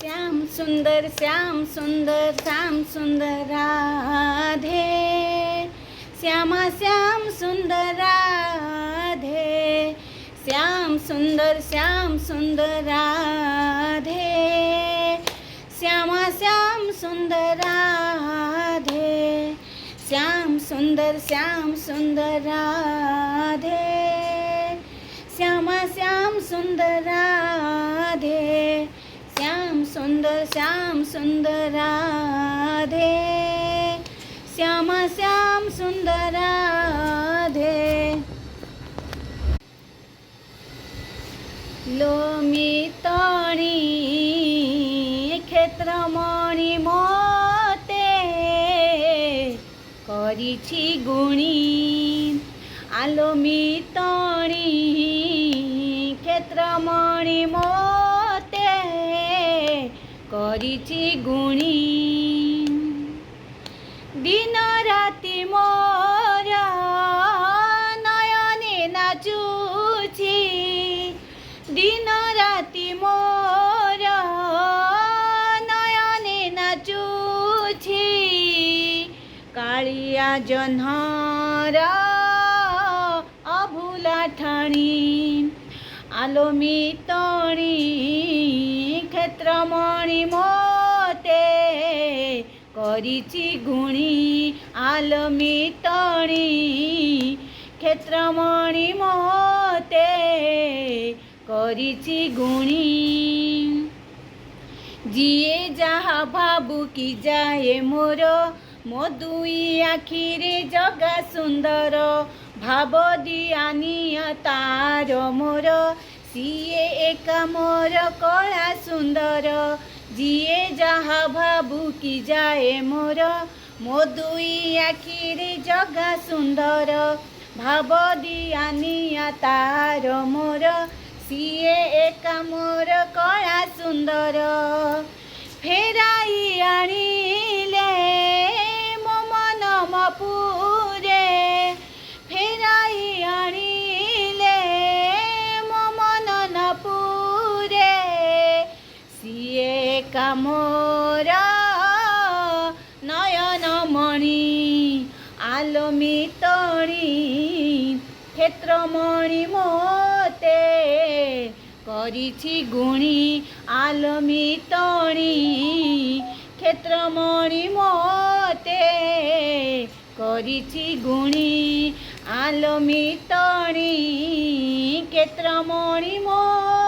श्याम सुंदर श्याम सुंदर राधे। श्यामा श्याम सुंदर राधे। श्याम सुंदर राधे। श्यामा श्याम सुंदर राधे। श्याम सुंदर राधे। श्यामा श्याम सुंदर राधे। श्याम सुंदर राधे। श्यामा श्याम सुंदर राधे। लोमी तणी क्षेत्रमणि मते करिछि गुणी। आलोमी तणी क्षेत्रमणि मते करिछि गुणी। दिन राति मोर नयने नाचुछि। दिन राति मोर नयने नाचुछि। कालिया जह्नर अभुला ठाणी। आलोमी तणी क्षेत्रमणि मते करिछि गुणी। आलोमी तणी क्षेत्रमणि मते करिछि गुणी। जिए जहा भाबुकी जाए मोर मो दुई आखिरे जगा सुंदर। भाव दियानिया तार मोर सिए एका मोर कला सुंदर। जिए जहा भाबुकी जाए मोर मो दुई आखिरे जगा सुंदर। भाव दियानिया तार मोर सिए एका मोर कला सुंदर। फेराई आनिले मो मन मपुरे। फेराई आनिले मो मन नपुरे। सिए एका मोर नयन मणि। आलोमी तणी क्षेत्रमणि मते करिछि गुणी। आलोमी तणी क्षेत्रमणि मते करिछि गुणी। आलोमी तणी क्षेत्रमणि मते